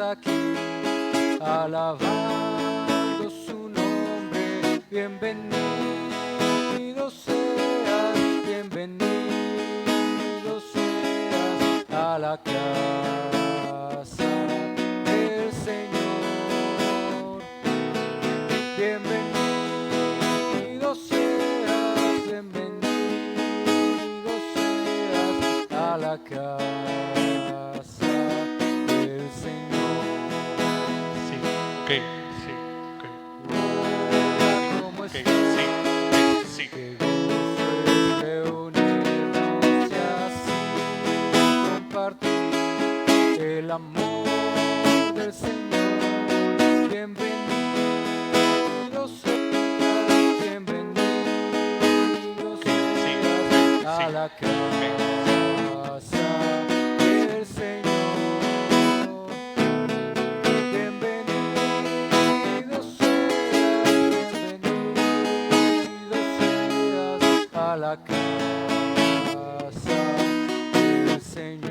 aquí alabando su nombre. Bienvenido seas, bienvenido seas a la casa del Señor. Bienvenido seas, bienvenido seas a la casa del Señor. Sí, ok, sí, ok. ¿Cómo Ok, estás? sí. Qué gusto es reunirnos y así compartir el amor del Señor. Bienvenido seas, bienvenido seas a la casa del Señor. Bienvenido seas, bienvenido seas a la casa del Señor.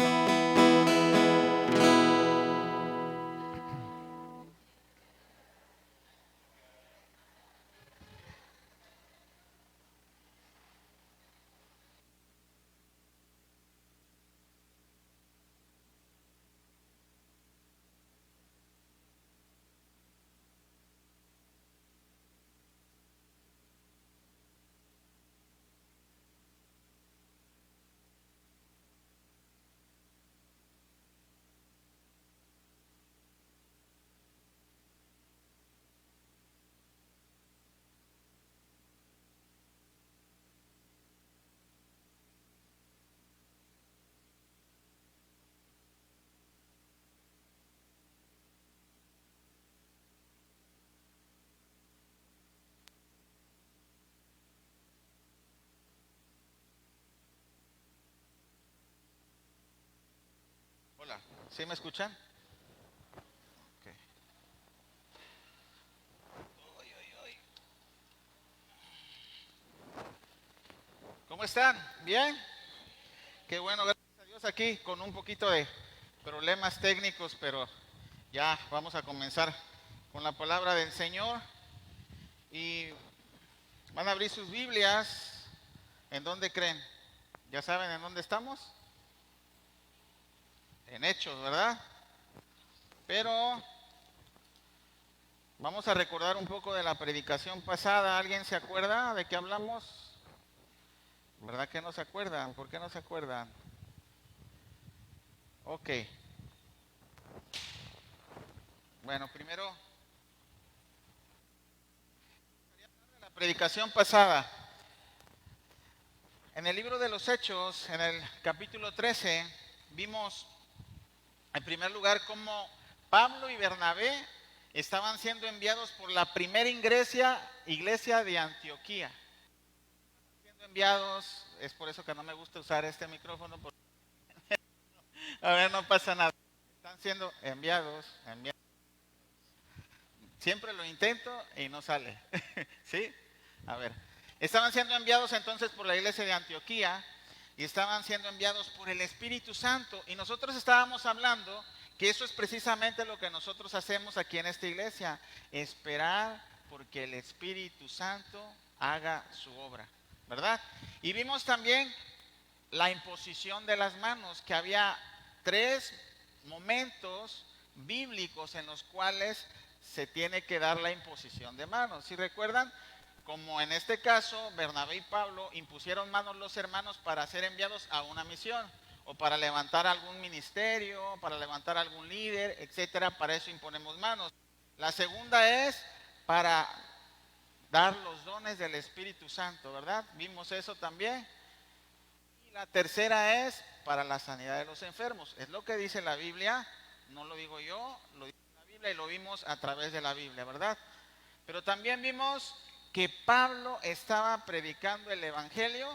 Hola, ¿sí me escuchan? Ok. ¿Cómo están? ¿Bien? Qué bueno, gracias a Dios aquí con un poquito de problemas técnicos, pero ya vamos a comenzar con la palabra del Señor. Y van a abrir sus Biblias. ¿En dónde creen? ¿Ya saben en dónde estamos? En Hechos, ¿verdad? Pero vamos a recordar un poco de la predicación pasada. ¿Alguien se acuerda de qué hablamos? ¿Verdad que no se acuerdan? ¿Por qué no se acuerdan? Ok. Bueno, primero, la predicación pasada. En el libro de los Hechos, en el capítulo 13, vimos en primer lugar cómo Pablo y Bernabé estaban siendo enviados por la primera iglesia de Antioquía. Siendo enviados, es por eso que no me gusta usar este micrófono, porque a ver, no pasa nada. Están siendo enviados. Siempre lo intento y no sale. ¿Sí? A ver. Estaban siendo enviados entonces por la iglesia de Antioquía y estaban siendo enviados por el Espíritu Santo. Y nosotros estábamos hablando que eso es precisamente lo que nosotros hacemos aquí en esta iglesia. Esperar porque el Espíritu Santo haga su obra. ¿Verdad? Y vimos también la imposición de las manos, que había 3 momentos bíblicos en los cuales se tiene que dar la imposición de manos. Si recuerdan, como en este caso, Bernabé y Pablo impusieron manos los hermanos para ser enviados a una misión, o para levantar algún ministerio, para levantar algún líder, etcétera. Para eso imponemos manos. La segunda es para dar los dones del Espíritu Santo, ¿verdad? Vimos eso también. Y la tercera es para la sanidad de los enfermos. Es lo que dice la Biblia, no lo digo yo, lo dice la Biblia y lo vimos a través de la Biblia, ¿verdad? Pero también vimos que Pablo estaba predicando el Evangelio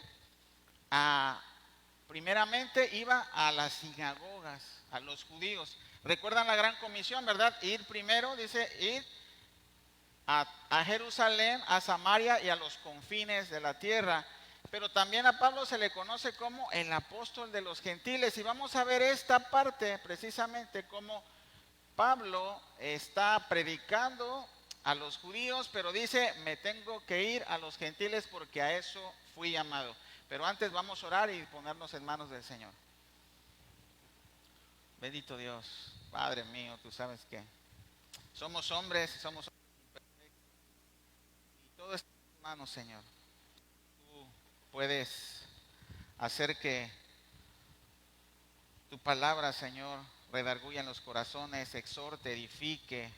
primeramente iba a las sinagogas, a los judíos. ¿Recuerdan la gran comisión, verdad? Ir primero, dice, ir a Jerusalén, a Samaria y a los confines de la tierra. Pero también a Pablo se le conoce como el apóstol de los gentiles. Y vamos a ver esta parte precisamente, cómo Pablo está predicando a los judíos, pero dice, me tengo que ir a los gentiles porque a eso fui llamado. Pero antes vamos a orar y ponernos en manos del Señor. Bendito Dios, Padre mío, tú sabes que somos hombres, somos imperfectos y todo está en tus manos, Señor. Tú puedes hacer que tu palabra, Señor, redarguya en los corazones, exhorte, edifique,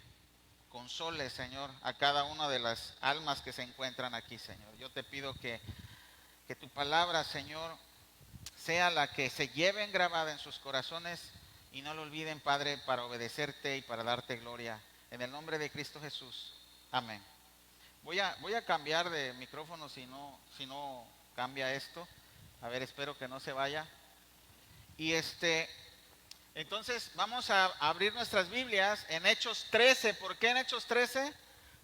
console, Señor, a cada una de las almas que se encuentran aquí, Señor. Yo te pido que tu palabra, Señor, sea la que se lleven grabada en sus corazones y no lo olviden, Padre, para obedecerte y para darte gloria. En el nombre de Cristo Jesús. Amén. Voy a cambiar de micrófono si no cambia esto. A ver, espero que no se vaya. Y entonces vamos a abrir nuestras Biblias en Hechos 13. ¿Por qué en Hechos 13?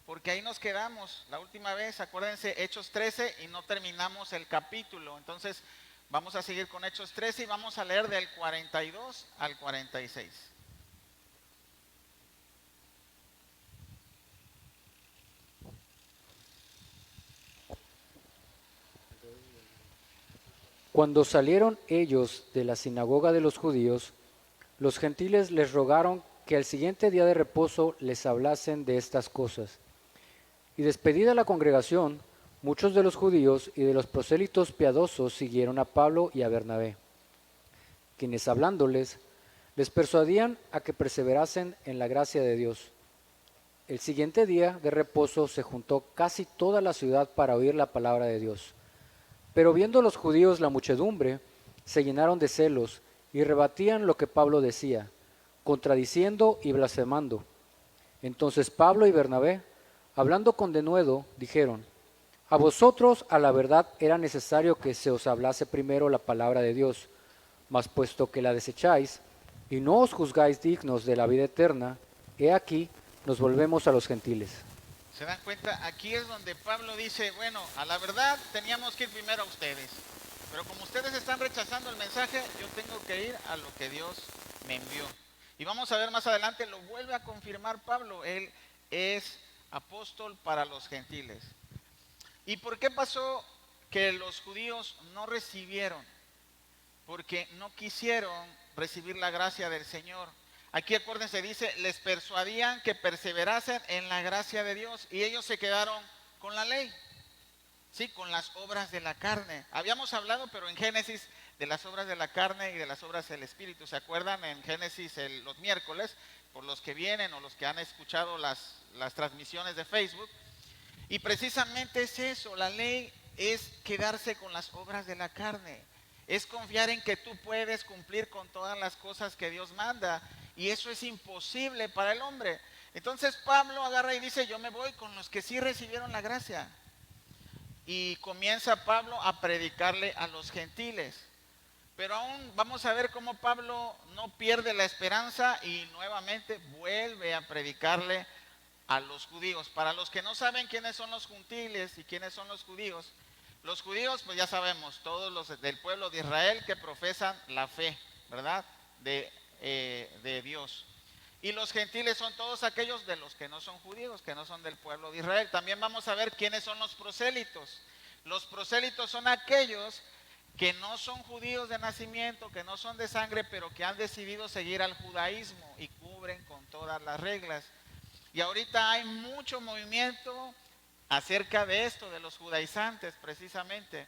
Porque ahí nos quedamos la última vez, acuérdense, Hechos 13 y no terminamos el capítulo. Entonces vamos a seguir con Hechos 13 y vamos a leer del 42 al 46. Cuando salieron ellos de la sinagoga de los judíos, los gentiles les rogaron que al siguiente día de reposo les hablasen de estas cosas. Y despedida la congregación, muchos de los judíos y de los prosélitos piadosos siguieron a Pablo y a Bernabé, quienes hablándoles, les persuadían a que perseverasen en la gracia de Dios. El siguiente día de reposo se juntó casi toda la ciudad para oír la palabra de Dios. Pero viendo los judíos la muchedumbre, se llenaron de celos y rebatían lo que Pablo decía, contradiciendo y blasfemando. Entonces Pablo y Bernabé, hablando con denuedo, dijeron: a vosotros a la verdad era necesario que se os hablase primero la palabra de Dios, mas puesto que la desecháis y no os juzgáis dignos de la vida eterna, he aquí nos volvemos a los gentiles. ¿Se dan cuenta? Aquí es donde Pablo dice, bueno, a la verdad teníamos que ir primero a ustedes, pero como ustedes están rechazando el mensaje, yo tengo que ir a lo que Dios me envió. Y vamos a ver más adelante, lo vuelve a confirmar Pablo, él es apóstol para los gentiles. ¿Y por qué pasó que los judíos no recibieron? Porque no quisieron recibir la gracia del Señor. Aquí acuérdense, dice, les persuadían que perseverasen en la gracia de Dios y ellos se quedaron con la ley, sí, con las obras de la carne. Habíamos hablado, pero en Génesis, de las obras de la carne y de las obras del Espíritu. ¿Se acuerdan? En Génesis los miércoles, por los que vienen o los que han escuchado las transmisiones de Facebook. Y precisamente es eso, la ley es quedarse con las obras de la carne. Es confiar en que tú puedes cumplir con todas las cosas que Dios manda. Y eso es imposible para el hombre. Entonces Pablo agarra y dice, yo me voy con los que sí recibieron la gracia. Y comienza Pablo a predicarle a los gentiles. Pero aún vamos a ver cómo Pablo no pierde la esperanza y nuevamente vuelve a predicarle a los judíos. Para los que no saben quiénes son los gentiles y quiénes son los judíos pues ya sabemos, todos los del pueblo de Israel que profesan la fe, ¿verdad? De Dios. Y los gentiles son todos aquellos de los que no son judíos, que no son del pueblo de Israel. También vamos a ver quiénes son los prosélitos. Los prosélitos son aquellos que no son judíos de nacimiento, que no son de sangre, pero que han decidido seguir al judaísmo y cubren con todas las reglas. Y ahorita hay mucho movimiento acerca de esto, de los judaizantes precisamente,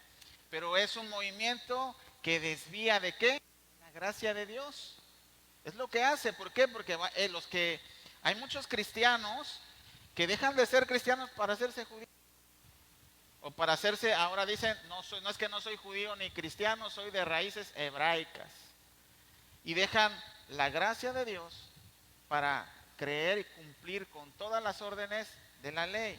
pero es un movimiento que desvía ¿de qué? La gracia de Dios. Es lo que hace. ¿Por qué? Porque hay muchos cristianos que dejan de ser cristianos para hacerse judíos. O para hacerse, ahora dicen, no es que no soy judío ni cristiano, soy de raíces hebraicas. Y dejan la gracia de Dios para creer y cumplir con todas las órdenes de la ley.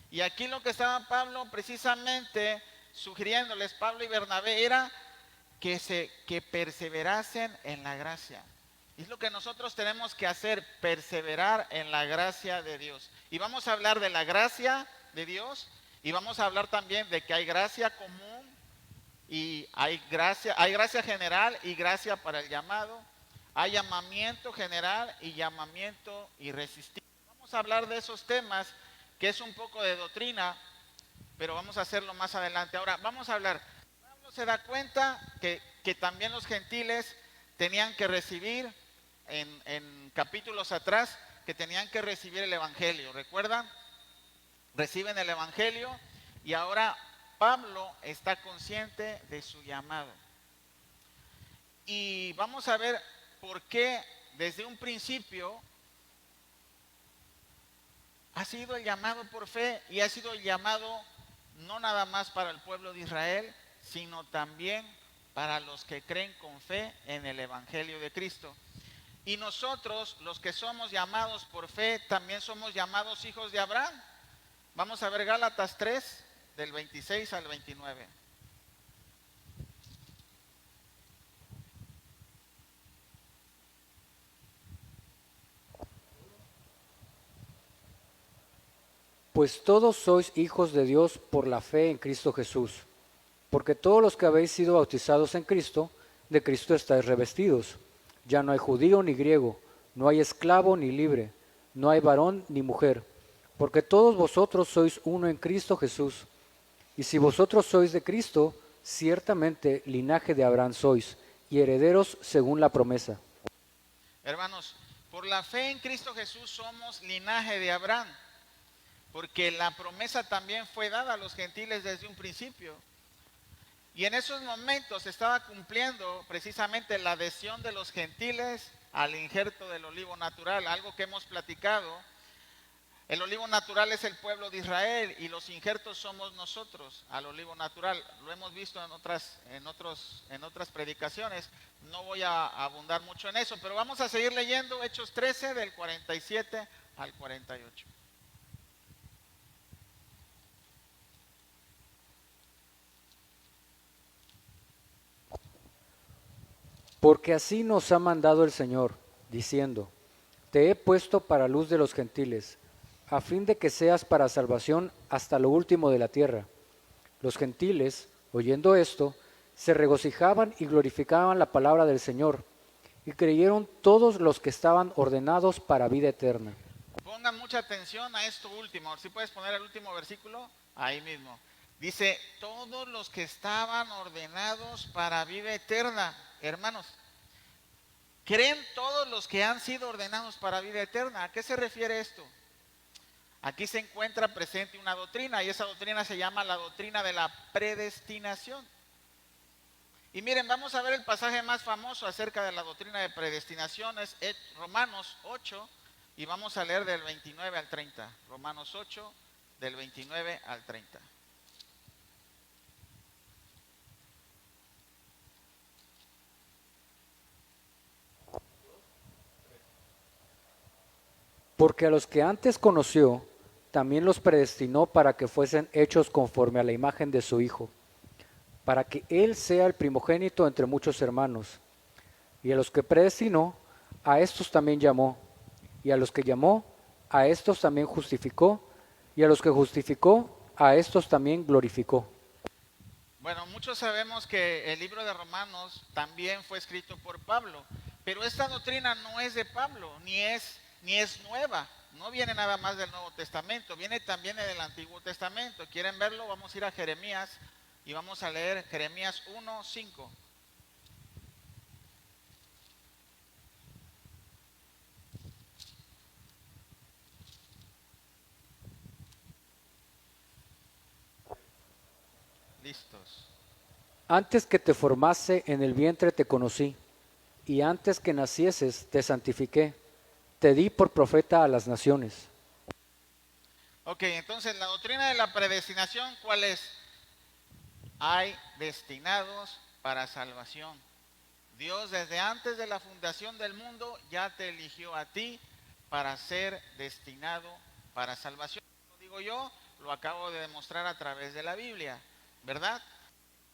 Y aquí lo que estaba Pablo precisamente sugiriéndoles, Pablo y Bernabé, era que perseverasen en la gracia. Y es lo que nosotros tenemos que hacer, perseverar en la gracia de Dios. Y vamos a hablar de la gracia de Dios y vamos a hablar también de que hay gracia común y hay gracia general y gracia para el llamado. Hay llamamiento general y llamamiento irresistible. Vamos a hablar de esos temas, que es un poco de doctrina, pero vamos a hacerlo más adelante. Ahora, vamos a hablar. Pablo se da cuenta que también los gentiles tenían que recibir, en capítulos atrás, que tenían que recibir el Evangelio. ¿Recuerdan? Reciben el Evangelio y ahora Pablo está consciente de su llamado. Y vamos a ver por qué desde un principio ha sido el llamado por fe y ha sido el llamado no nada más para el pueblo de Israel, sino también para los que creen con fe en el Evangelio de Cristo. Y nosotros, los que somos llamados por fe, también somos llamados hijos de Abraham. Vamos a ver Gálatas 3, del 26 al 29. Pues todos sois hijos de Dios por la fe en Cristo Jesús, porque todos los que habéis sido bautizados en Cristo, de Cristo estáis revestidos. Ya no hay judío ni griego, no hay esclavo ni libre, no hay varón ni mujer, porque todos vosotros sois uno en Cristo Jesús. Y si vosotros sois de Cristo, ciertamente linaje de Abraham sois, y herederos según la promesa. Hermanos, por la fe en Cristo Jesús somos linaje de Abraham, porque la promesa también fue dada a los gentiles desde un principio. Y en esos momentos se estaba cumpliendo precisamente la adhesión de los gentiles al injerto del olivo natural, algo que hemos platicado. El olivo natural es el pueblo de Israel y los injertos somos nosotros al olivo natural. Lo hemos visto en otras predicaciones. No voy a abundar mucho en eso, pero vamos a seguir leyendo Hechos 13 del 47 al 48. Porque así nos ha mandado el Señor, diciendo, te he puesto para luz de los gentiles, a fin de que seas para salvación hasta lo último de la tierra. Los gentiles, oyendo esto, se regocijaban y glorificaban la palabra del Señor, y creyeron todos los que estaban ordenados para vida eterna. Pongan mucha atención a esto último. Si puedes poner el último versículo, ahí mismo. Dice, todos los que estaban ordenados para vida eterna. Hermanos, ¿creen todos los que han sido ordenados para vida eterna? ¿A qué se refiere esto? Aquí se encuentra presente una doctrina y esa doctrina se llama la doctrina de la predestinación. Y miren, vamos a ver el pasaje más famoso acerca de la doctrina de predestinación, es Romanos 8, y vamos a leer del 29 al 30. Romanos 8, del 29 al 30. Porque a los que antes conoció, también los predestinó para que fuesen hechos conforme a la imagen de su Hijo, para que Él sea el primogénito entre muchos hermanos. Y a los que predestinó, a estos también llamó. Y a los que llamó, a estos también justificó. Y a los que justificó, a estos también glorificó. Bueno, muchos sabemos que el libro de Romanos también fue escrito por Pablo, pero esta doctrina no es de Pablo, ni es nueva, no viene nada más del Nuevo Testamento, viene también del Antiguo Testamento. ¿Quieren verlo? Vamos a ir a Jeremías y vamos a leer Jeremías 1:5. Listos. Antes que te formase en el vientre te conocí, y antes que nacieses te santifiqué, te di por profeta a las naciones. Ok, entonces la doctrina de la predestinación, ¿cuál es? Hay destinados para salvación. Dios desde antes de la fundación del mundo ya te eligió a ti para ser destinado para salvación. Lo digo yo, lo acabo de demostrar a través de la Biblia, ¿verdad?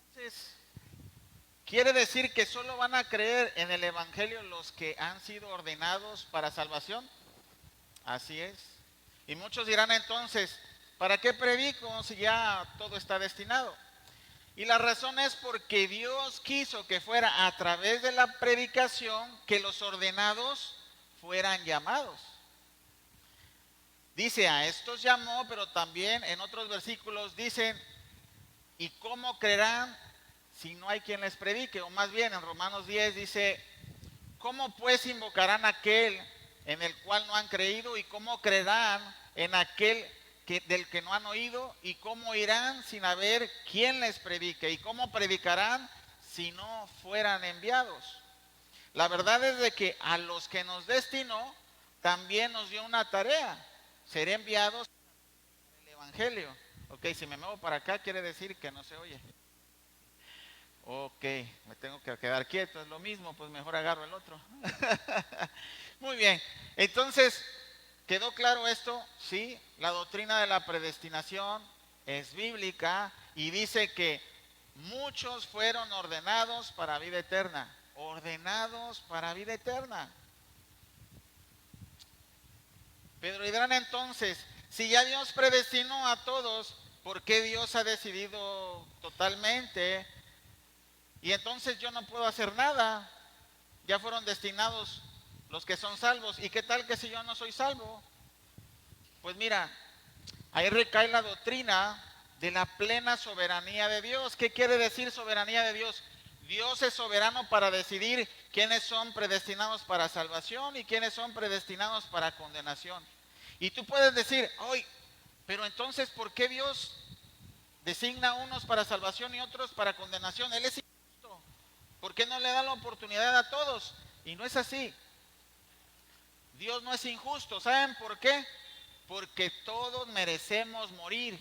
Entonces, ¿quiere decir que solo van a creer en el Evangelio los que han sido ordenados para salvación? Así es. Y muchos dirán entonces, ¿para qué predico si ya todo está destinado? Y la razón es porque Dios quiso que fuera a través de la predicación que los ordenados fueran llamados. Dice, a estos llamó, pero también en otros versículos dicen, ¿y cómo creerán si no hay quien les predique? O más bien en Romanos 10 dice, ¿cómo pues invocarán a aquel en el cual no han creído? ¿Y cómo creerán en aquel del que no han oído? ¿Y cómo irán sin haber quien les predique? ¿Y cómo predicarán si no fueran enviados? La verdad es de que a los que nos destinó también nos dio una tarea, ser enviados al Evangelio. Ok, si me muevo para acá quiere decir que no se oye. Ok, me tengo que quedar quieto, es lo mismo, pues mejor agarro el otro. Muy bien, entonces, ¿quedó claro esto? Sí, la doctrina de la predestinación es bíblica y dice que muchos fueron ordenados para vida eterna. Ordenados para vida eterna. Pedro dirán entonces, si ya Dios predestinó a todos, ¿por qué Dios ha decidido totalmente? Y entonces yo no puedo hacer nada. Ya fueron destinados los que son salvos. ¿Y qué tal que si yo no soy salvo? Pues mira, ahí recae la doctrina de la plena soberanía de Dios. ¿Qué quiere decir soberanía de Dios? Dios es soberano para decidir quiénes son predestinados para salvación y quiénes son predestinados para condenación. Y tú puedes decir, hoy, pero entonces, ¿por qué Dios designa a unos para salvación y otros para condenación? Él es injusto. ¿Por qué no le da la oportunidad a todos? Y no es así. Dios no es injusto. ¿Saben por qué? Porque todos merecemos morir.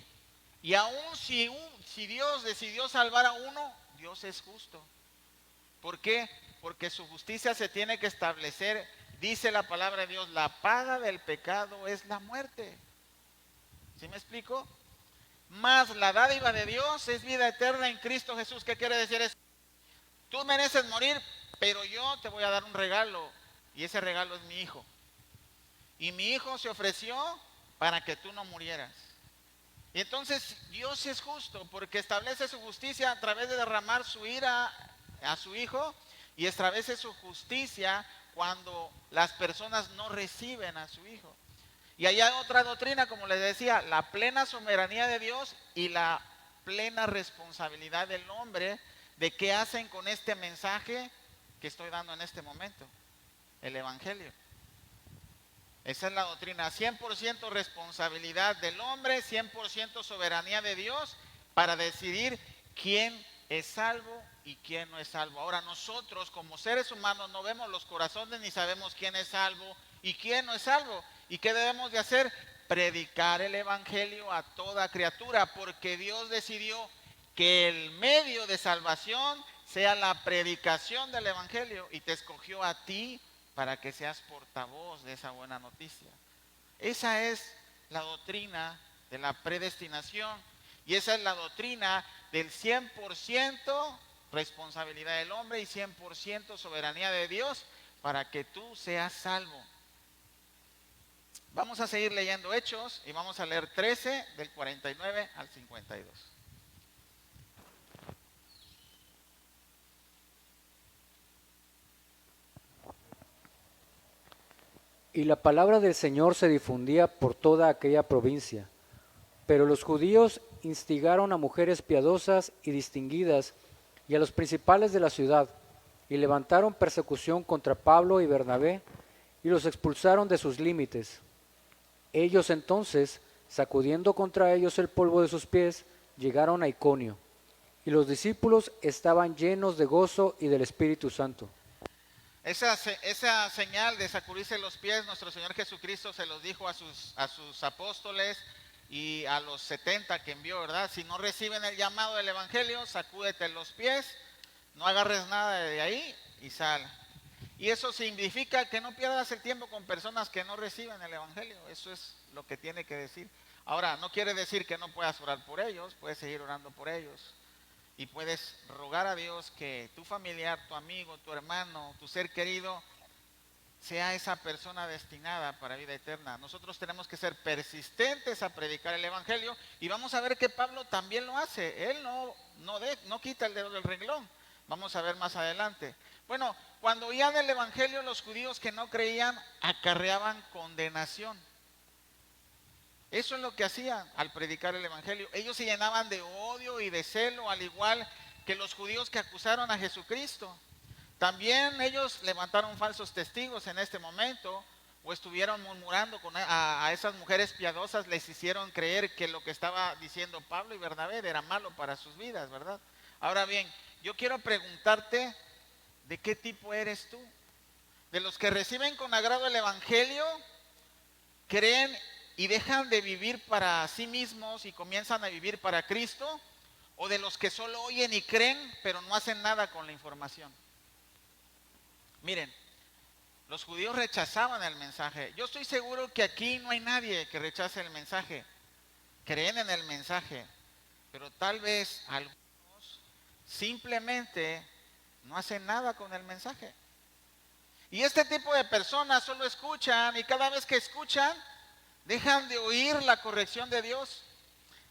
Y aún si Dios decidió salvar a uno, Dios es justo. ¿Por qué? Porque su justicia se tiene que establecer. Dice la palabra de Dios, la paga del pecado es la muerte. ¿Sí me explico? Más la dádiva de Dios es vida eterna en Cristo Jesús. ¿Qué quiere decir eso? Tú mereces morir, pero yo te voy a dar un regalo. Y ese regalo es mi hijo. Y mi hijo se ofreció para que tú no murieras. Y entonces Dios es justo porque establece su justicia a través de derramar su ira a su hijo y establece su justicia cuando las personas no reciben a su hijo. Y hay otra doctrina, como les decía, la plena soberanía de Dios y la plena responsabilidad del hombre de qué hacen con este mensaje que estoy dando en este momento, el Evangelio. Esa es la doctrina, 100% responsabilidad del hombre, 100% soberanía de Dios para decidir quién es salvo y quién no es salvo. Ahora nosotros como seres humanos no vemos los corazones ni sabemos quién es salvo y quién no es salvo. ¿Y qué debemos de hacer? Predicar el Evangelio a toda criatura, porque Dios decidió que el medio de salvación sea la predicación del Evangelio y te escogió a ti para que seas portavoz de esa buena noticia. Esa es la doctrina de la predestinación y esa es la doctrina del 100% responsabilidad del hombre y 100% soberanía de Dios para que tú seas salvo. Vamos a seguir leyendo Hechos y vamos a leer 13 del 49 al 52. Y la palabra del Señor se difundía por toda aquella provincia. Pero los judíos instigaron a mujeres piadosas y distinguidas y a los principales de la ciudad, y levantaron persecución contra Pablo y Bernabé, y los expulsaron de sus límites. Ellos entonces, sacudiendo contra ellos el polvo de sus pies, llegaron a Iconio, y los discípulos estaban llenos de gozo y del Espíritu Santo. Esa señal de sacudirse los pies, nuestro Señor Jesucristo se los dijo a sus apóstoles y a los 70 que envió, ¿verdad? Si no reciben el llamado del Evangelio, sacúdete los pies, no agarres nada de ahí y sal. Y eso significa que no pierdas el tiempo con personas que no reciben el Evangelio. Eso es lo que tiene que decir. Ahora, no quiere decir que no puedas orar por ellos, puedes seguir orando por ellos. Y puedes rogar a Dios que tu familiar, tu amigo, tu hermano, tu ser querido sea esa persona destinada para vida eterna. Nosotros tenemos que ser persistentes a predicar el Evangelio y vamos a ver que Pablo también lo hace. Él no quita el dedo del renglón. Vamos a ver más adelante. Bueno, cuando oían el Evangelio, los judíos que no creían acarreaban condenación. Eso es lo que hacían al predicar el Evangelio. Ellos se llenaban de odio y de celo, al igual que los judíos que acusaron a Jesucristo. También ellos levantaron falsos testigos en este momento, o estuvieron murmurando a esas mujeres piadosas, les hicieron creer que lo que estaba diciendo Pablo y Bernabé era malo para sus vidas, ¿verdad? Ahora bien, yo quiero preguntarte, ¿de qué tipo eres tú? ¿De los que reciben con agrado el Evangelio, creen y dejan de vivir para sí mismos y comienzan a vivir para Cristo? ¿O de los que solo oyen y creen, pero no hacen nada con la información? Miren, los judíos rechazaban el mensaje. Yo estoy seguro que aquí no hay nadie que rechace el mensaje. Creen en el mensaje, pero tal vez algunos simplemente no hacen nada con el mensaje. Y este tipo de personas solo escuchan, y cada vez que escuchan, dejan de oír la corrección de Dios.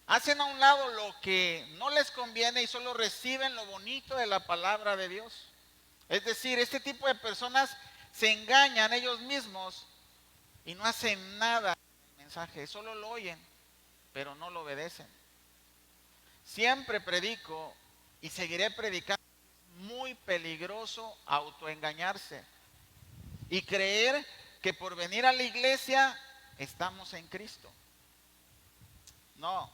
Hacen a un lado lo que no les conviene y solo reciben lo bonito de la palabra de Dios. Es decir, este tipo de personas se engañan ellos mismos y no hacen nada con el mensaje, solo lo oyen, pero no lo obedecen. Siempre predico y seguiré predicando. Es muy peligroso autoengañarse y creer que por venir a la iglesia estamos en Cristo. No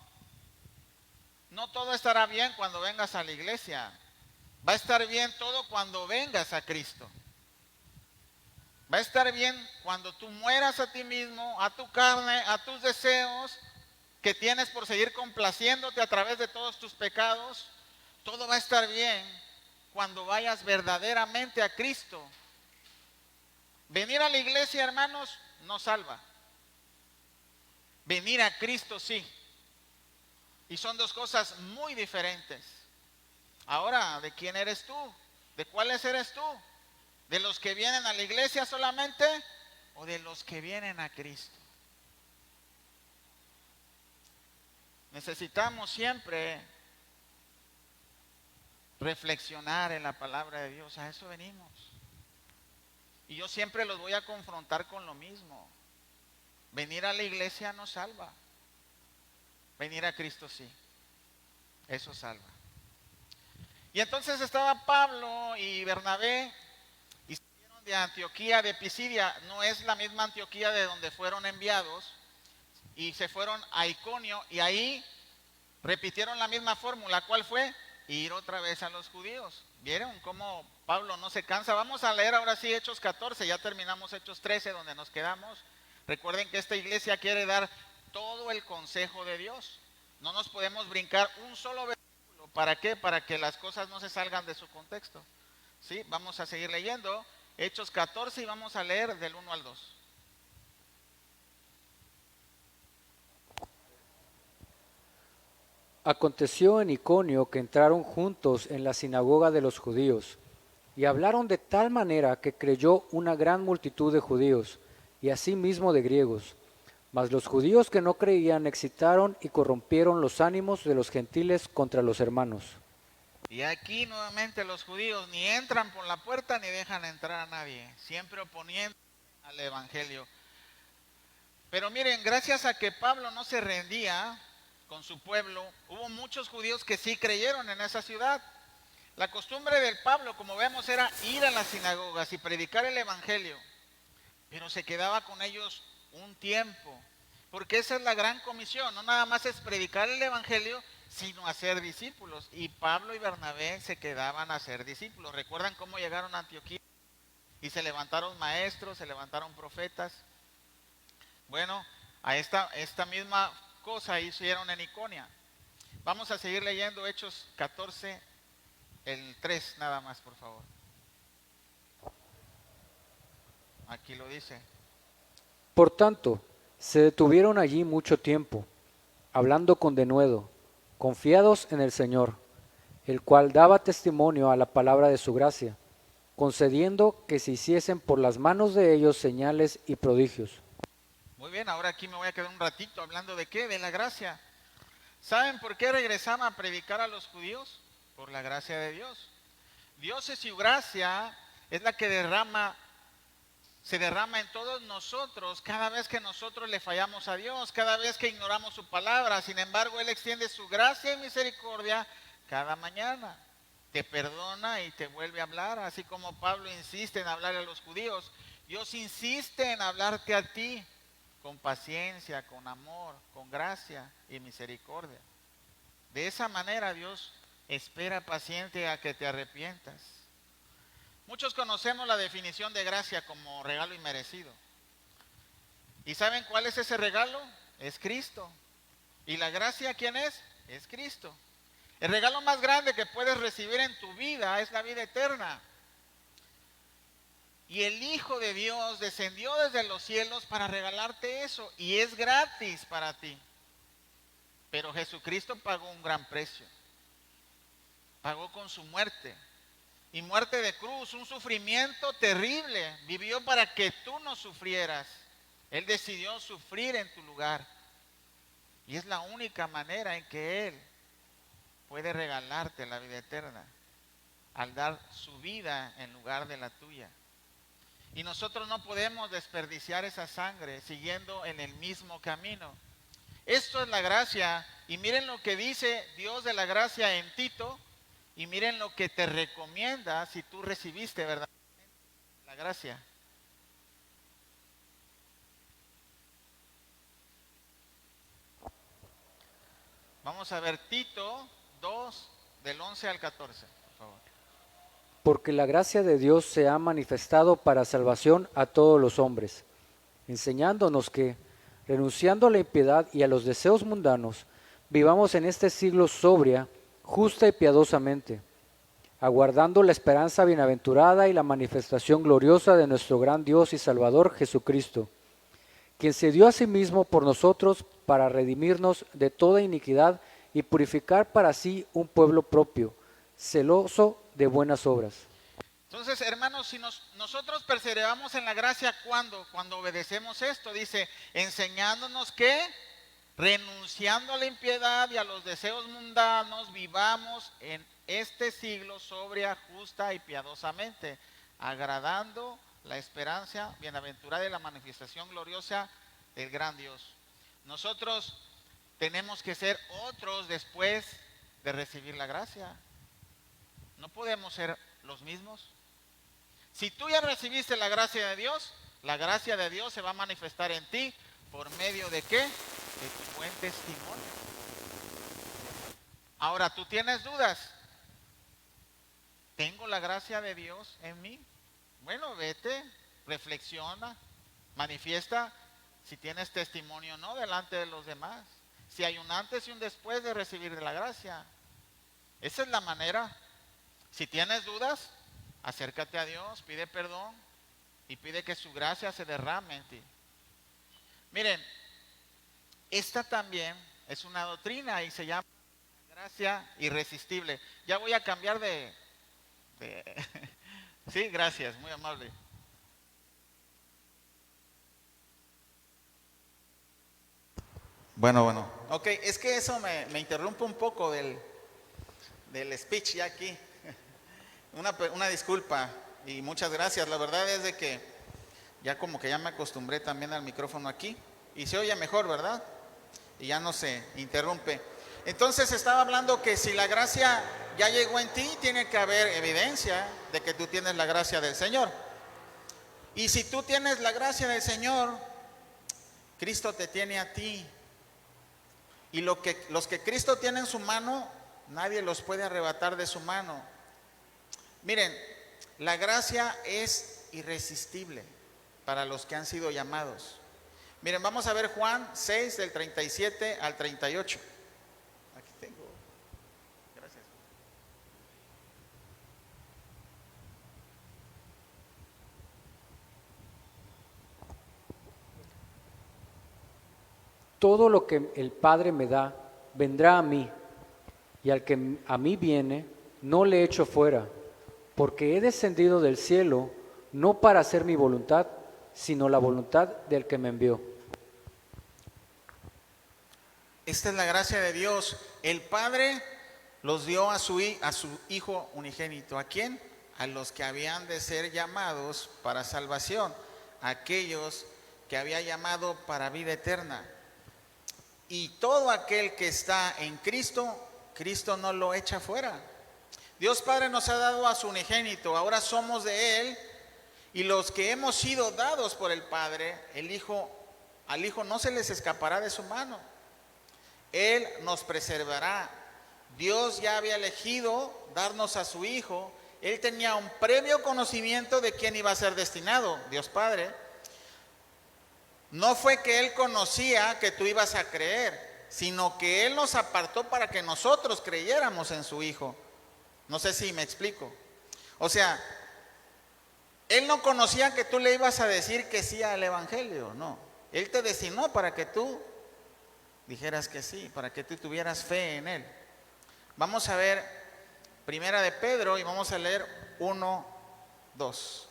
todo estará bien cuando vengas a la iglesia. Va a estar bien todo cuando vengas a Cristo. Va a estar bien cuando tú mueras a ti mismo, a tu carne, a tus deseos que tienes por seguir complaciéndote a través de todos tus pecados. Todo va a estar bien cuando vayas verdaderamente a Cristo. Venir a la iglesia, hermanos, no salva. Venir a Cristo sí. Y son dos cosas muy diferentes. Ahora, ¿de quién eres tú? ¿De cuáles eres tú? ¿De los que vienen a la iglesia solamente o de los que vienen a Cristo? Necesitamos siempre reflexionar en la palabra de Dios. A eso venimos. Y yo siempre los voy a confrontar con lo mismo. Venir a la iglesia no salva. Venir a Cristo sí. Eso salva. Y entonces estaba Pablo y Bernabé y salieron de Antioquía de Pisidia. No es la misma Antioquía de donde fueron enviados. Y se fueron a Iconio y ahí repitieron la misma fórmula. ¿Cuál fue? Ir otra vez a los judíos. ¿Vieron cómo Pablo no se cansa? Vamos a leer ahora sí Hechos 14. Ya terminamos Hechos 13 donde nos quedamos. Recuerden que esta iglesia quiere dar todo el consejo de Dios. No nos podemos brincar un solo versículo. ¿Para qué? Para que las cosas no se salgan de su contexto. ¿Sí? Vamos a seguir leyendo Hechos 14 y vamos a leer del 1 al 2. Aconteció en Iconio que entraron juntos en la sinagoga de los judíos y hablaron de tal manera que creyó una gran multitud de judíos y asimismo de griegos. Mas los judíos que no creían excitaron y corrompieron los ánimos de los gentiles contra los hermanos. Y aquí nuevamente los judíos ni entran por la puerta ni dejan entrar a nadie, siempre oponiendo al evangelio. Pero miren, gracias a que Pablo no se rendía con su pueblo, hubo muchos judíos que sí creyeron en esa ciudad. La costumbre del Pablo, como vemos, era ir a las sinagogas y predicar el evangelio, pero se quedaba con ellos un tiempo, porque esa es la gran comisión, no nada más es predicar el evangelio, sino hacer discípulos. Y Pablo y Bernabé se quedaban a hacer discípulos. ¿Recuerdan cómo llegaron a Antioquía? Y se levantaron maestros, se levantaron profetas. Bueno, a esta misma cosa hicieron en Iconia. Vamos a seguir leyendo Hechos 14, el 3 nada más, por favor. Aquí lo dice. Por tanto, se detuvieron allí mucho tiempo, hablando con denuedo, confiados en el Señor, el cual daba testimonio a la palabra de su gracia, concediendo que se hiciesen por las manos de ellos señales y prodigios. Muy bien, ahora aquí me voy a quedar un ratito hablando de qué, de la gracia. ¿Saben por qué regresaba a predicar a los judíos? Por la gracia de Dios. Dios es su gracia, es la que se derrama en todos nosotros cada vez que nosotros le fallamos a Dios, cada vez que ignoramos su palabra. Sin embargo, Él extiende su gracia y misericordia cada mañana. Te perdona y te vuelve a hablar, así como Pablo insiste en hablar a los judíos. Dios insiste en hablarte a ti con paciencia, con amor, con gracia y misericordia. De esa manera Dios espera paciente a que te arrepientas. Muchos conocemos la definición de gracia como regalo inmerecido. ¿Y saben cuál es ese regalo? Es Cristo. ¿Y la gracia quién es? Es Cristo. El regalo más grande que puedes recibir en tu vida es la vida eterna. Y el Hijo de Dios descendió desde los cielos para regalarte eso. Y es gratis para ti. Pero Jesucristo pagó un gran precio. Pagó con su muerte. Y muerte de cruz, un sufrimiento terrible. Vivió para que tú no sufrieras. Él decidió sufrir en tu lugar. Y es la única manera en que Él puede regalarte la vida eterna, al dar su vida en lugar de la tuya. Y nosotros no podemos desperdiciar esa sangre siguiendo en el mismo camino. Esto es la gracia. Y miren lo que dice Dios de la gracia en Tito. Y miren lo que te recomienda si tú recibiste verdaderamente la gracia. Vamos a ver Tito 2, del 11 al 14, por favor. Porque la gracia de Dios se ha manifestado para salvación a todos los hombres, enseñándonos que, renunciando a la impiedad y a los deseos mundanos, vivamos en este siglo sobria, justa y piadosamente, aguardando la esperanza bienaventurada y la manifestación gloriosa de nuestro gran Dios y Salvador Jesucristo, quien se dio a sí mismo por nosotros para redimirnos de toda iniquidad y purificar para sí un pueblo propio, celoso de buenas obras. Entonces, hermanos, si nosotros perseveramos en la gracia, ¿cuándo? Cuando obedecemos esto, dice, enseñándonos que, renunciando a la impiedad y a los deseos mundanos, vivamos en este siglo sobria, justa y piadosamente, agradando la esperanza bienaventurada y la manifestación gloriosa del gran Dios. Nosotros tenemos que ser otros después de recibir la gracia. No podemos ser los mismos. Si tú ya recibiste la gracia de Dios se va a manifestar en ti por medio de ¿qué? De tu buen testimonio. Ahora, ¿tú tienes dudas? ¿Tengo la gracia de Dios en mí? Bueno, vete, reflexiona, manifiesta si tienes testimonio o no delante de los demás. Si hay un antes y un después de recibir la gracia. Esa es la manera. Si tienes dudas, acércate a Dios, pide perdón y pide que su gracia se derrame en ti. Miren, esta también es una doctrina y se llama gracia irresistible. Ya voy a cambiar de... Sí, gracias, muy amable. Bueno. Ok, es que eso me interrumpe un poco del speech ya aquí. Una disculpa y muchas gracias. La verdad es de que ya como que ya me acostumbré también al micrófono aquí y se oye mejor, ¿verdad? Y ya no se interrumpe. Entonces estaba hablando que si la gracia ya llegó en ti, tiene que haber evidencia de que tú tienes la gracia del Señor. Y si tú tienes la gracia del Señor, Cristo te tiene a ti. Y los que Cristo tiene en su mano, nadie los puede arrebatar de su mano. Miren, la gracia es irresistible para los que han sido llamados. Miren, vamos a ver Juan 6, del 37 al 38. Aquí tengo. Gracias. Todo lo que el Padre me da, vendrá a mí, y al que a mí viene, no le echo fuera, porque he descendido del cielo no para hacer mi voluntad, sino la voluntad del que me envió. Esta es la gracia de Dios. El Padre los dio a su Hijo unigénito. ¿A quién? A los que habían de ser llamados para salvación, aquellos que había llamado para vida eterna. Y todo aquel que está en Cristo, Cristo no lo echa fuera. Dios Padre nos ha dado a su unigénito, ahora somos de Él, y los que hemos sido dados por el Padre, al Hijo no se les escapará de su mano. Él nos preservará. Dios ya había elegido darnos a su Hijo. Él tenía un previo conocimiento de quién iba a ser destinado, Dios Padre. No fue que Él conocía que tú ibas a creer, sino que Él nos apartó para que nosotros creyéramos en su Hijo. No sé si me explico. O sea, Él no conocía que tú le ibas a decir que sí al Evangelio, no. Él te destinó para que tú dijeras que sí, para que tú tuvieras fe en Él. Vamos a ver Primera de Pedro y vamos a leer 1, 2.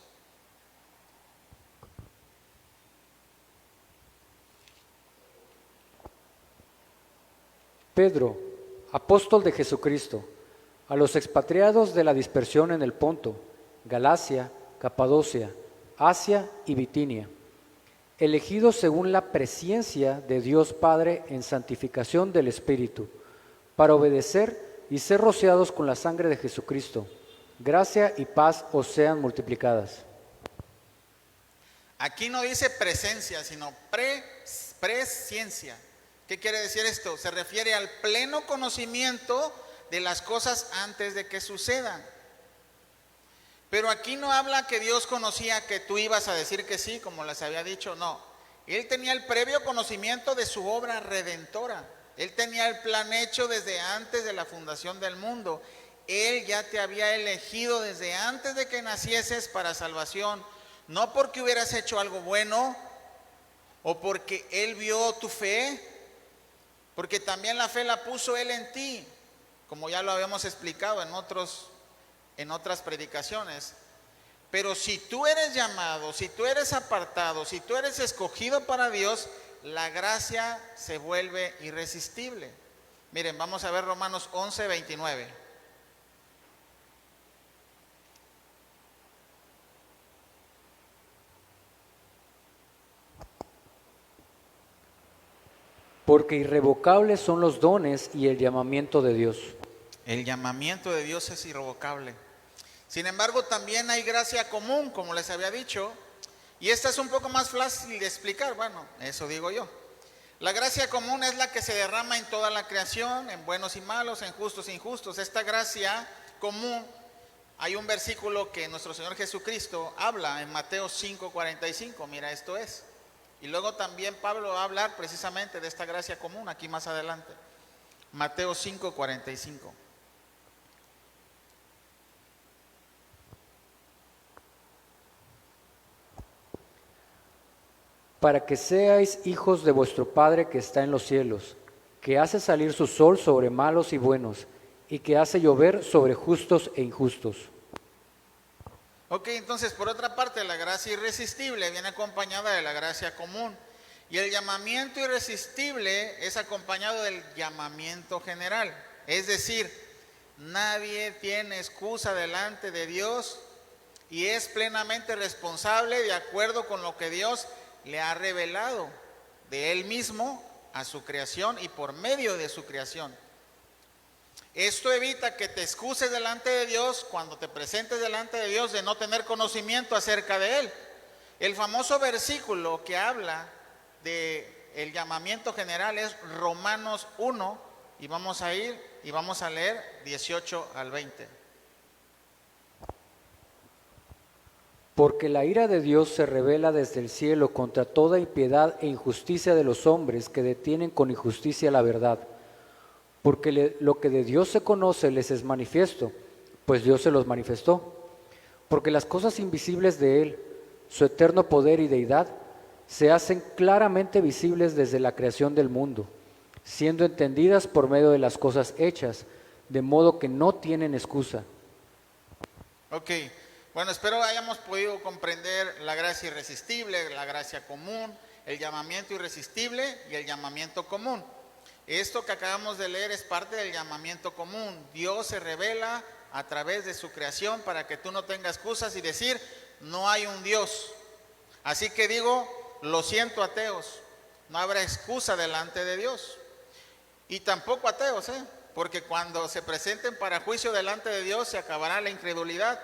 Pedro, apóstol de Jesucristo, a los expatriados de la dispersión en el Ponto, Galacia, Capadocia, Asia y Bitinia, elegidos según la presciencia de Dios Padre en santificación del Espíritu, para obedecer y ser rociados con la sangre de Jesucristo. Gracia y paz os sean multiplicadas. Aquí no dice presencia, sino presciencia. ¿Qué quiere decir esto? Se refiere al pleno conocimiento de las cosas antes de que sucedan. Pero aquí no habla que Dios conocía que tú ibas a decir que sí, como les había dicho, no. Él tenía el previo conocimiento de su obra redentora. Él tenía el plan hecho desde antes de la fundación del mundo. Él ya te había elegido desde antes de que nacieses para salvación, no porque hubieras hecho algo bueno o porque Él vio tu fe, porque también la fe la puso Él en ti, como ya lo habíamos explicado en otras predicaciones. Pero si tú eres llamado, si tú eres apartado, si tú eres escogido para Dios, la gracia se vuelve irresistible. Miren, vamos a ver Romanos 11, 29. Porque irrevocables son los dones y el llamamiento de Dios. El llamamiento de Dios es irrevocable. Sin embargo, también hay gracia común, como les había dicho, y esta es un poco más fácil de explicar. Bueno, eso digo yo. La gracia común es la que se derrama en toda la creación, en buenos y malos, en justos e injustos. Esta gracia común, hay un versículo que nuestro Señor Jesucristo habla en Mateo 5:45. Mira, esto es. Y luego también Pablo va a hablar precisamente de esta gracia común aquí más adelante. Mateo 5:45. Para que seáis hijos de vuestro Padre que está en los cielos, que hace salir su sol sobre malos y buenos, y que hace llover sobre justos e injustos. Ok, entonces por otra parte la gracia irresistible viene acompañada de la gracia común. Y el llamamiento irresistible es acompañado del llamamiento general. Es decir, nadie tiene excusa delante de Dios y es plenamente responsable de acuerdo con lo que Dios le ha revelado de Él mismo a su creación y por medio de su creación. Esto evita que te excuses delante de Dios cuando te presentes delante de Dios de no tener conocimiento acerca de Él. El famoso versículo que habla del llamamiento general es Romanos 1 y vamos a ir y vamos a leer 18 al 20. Porque la ira de Dios se revela desde el cielo contra toda impiedad e injusticia de los hombres que detienen con injusticia la verdad. Porque lo que de Dios se conoce les es manifiesto, pues Dios se los manifestó. Porque las cosas invisibles de Él, su eterno poder y deidad, se hacen claramente visibles desde la creación del mundo, siendo entendidas por medio de las cosas hechas, de modo que no tienen excusa. Ok, bueno, espero hayamos podido comprender la gracia irresistible, la gracia común, el llamamiento irresistible y el llamamiento común. Esto que acabamos de leer es parte del llamamiento común. Dios se revela a través de su creación para que tú no tengas excusas y decir, no hay un Dios. Así que digo, lo siento ateos, no habrá excusa delante de Dios. Y tampoco ateos, porque cuando se presenten para juicio delante de Dios se acabará la incredulidad.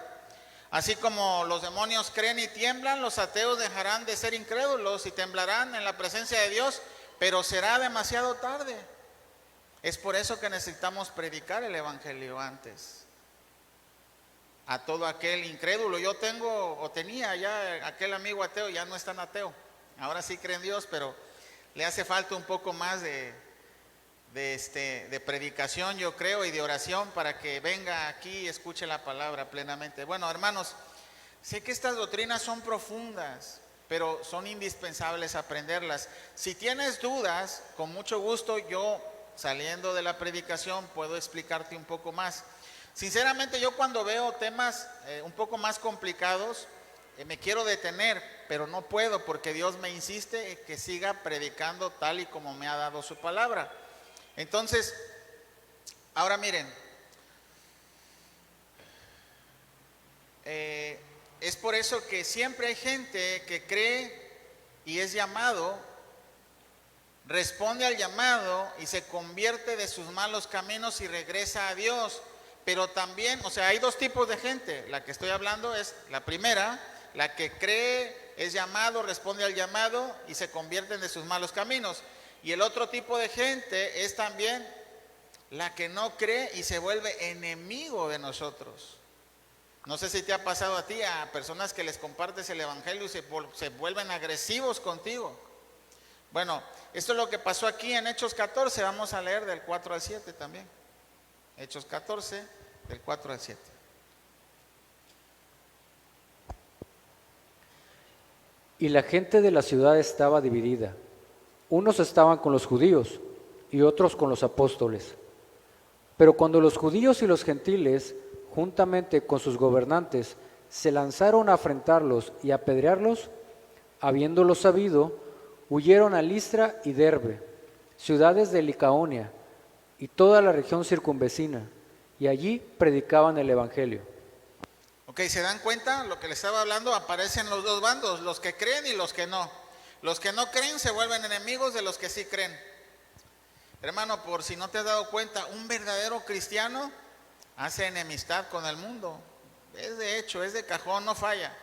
Así como los demonios creen y tiemblan, los ateos dejarán de ser incrédulos y temblarán en la presencia de Dios, pero será demasiado tarde. Es por eso que necesitamos predicar el evangelio antes. A todo aquel incrédulo. Yo tengo o tenía ya aquel amigo ateo, ya no es tan ateo. Ahora sí cree en Dios, pero le hace falta un poco más de predicación, yo creo, y de oración para que venga aquí y escuche la palabra plenamente. Bueno, hermanos, sé que estas doctrinas son profundas, pero son indispensables aprenderlas. Si tienes dudas, con mucho gusto yo, saliendo de la predicación, puedo explicarte un poco más. Sinceramente, yo cuando veo temas un poco más complicados, me quiero detener, pero no puedo porque Dios me insiste que siga predicando tal y como me ha dado su palabra. Entonces, ahora miren, es por eso que siempre hay gente que cree y es llamado, responde al llamado y se convierte de sus malos caminos y regresa a Dios. Pero también, o sea, hay dos tipos de gente. La que estoy hablando es la primera, la que cree, es llamado, responde al llamado y se convierten de sus malos caminos. Y el otro tipo de gente es también la que no cree y se vuelve enemigo de nosotros. No sé si te ha pasado a ti, a personas que les compartes el evangelio y se vuelven agresivos contigo. Bueno, esto es lo que pasó aquí en Hechos 14, vamos a leer del 4 al 7 también. Hechos 14, del 4 al 7. Y la gente de la ciudad estaba dividida. Unos estaban con los judíos y otros con los apóstoles. Pero cuando los judíos y los gentiles, juntamente con sus gobernantes, se lanzaron a afrentarlos y a apedrearlos, habiéndolo sabido, huyeron a Listra y Derbe, ciudades de Licaonia y toda la región circunvecina, y allí predicaban el evangelio. Ok, ¿se dan cuenta? Lo que les estaba hablando, aparecen los dos bandos, los que creen y los que no. Los que no creen se vuelven enemigos de los que sí creen. Hermano, por si no te has dado cuenta, un verdadero cristiano hace enemistad con el mundo. Es de hecho, es de cajón, no falla.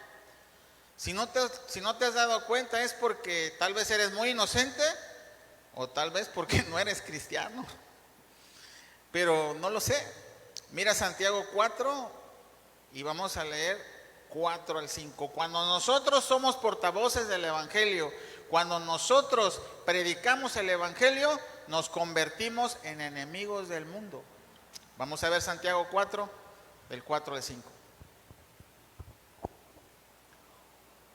Si no te has dado cuenta es porque tal vez eres muy inocente o tal vez porque no eres cristiano. Pero no lo sé. Mira Santiago 4 y vamos a leer 4 al 5. Cuando nosotros somos portavoces del evangelio, cuando nosotros predicamos el evangelio, nos convertimos en enemigos del mundo. Vamos a ver Santiago 4, del 4 al 5.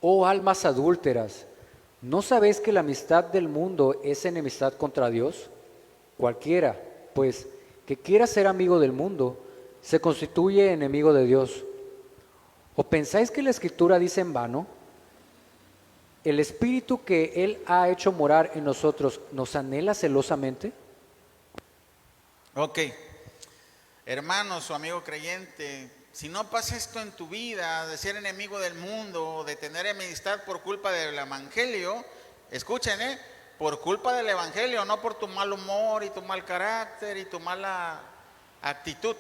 Oh almas adúlteras, ¿no sabéis que la amistad del mundo es enemistad contra Dios? Cualquiera, pues, que quiera ser amigo del mundo, se constituye enemigo de Dios. ¿O pensáis que la Escritura dice en vano? ¿El Espíritu que Él ha hecho morar en nosotros nos anhela celosamente? Ok, hermanos o amigo creyente, si no pasa esto en tu vida, de ser enemigo del mundo, de tener enemistad por culpa del evangelio, escuchen, por culpa del evangelio, no por tu mal humor y tu mal carácter y tu mala actitud.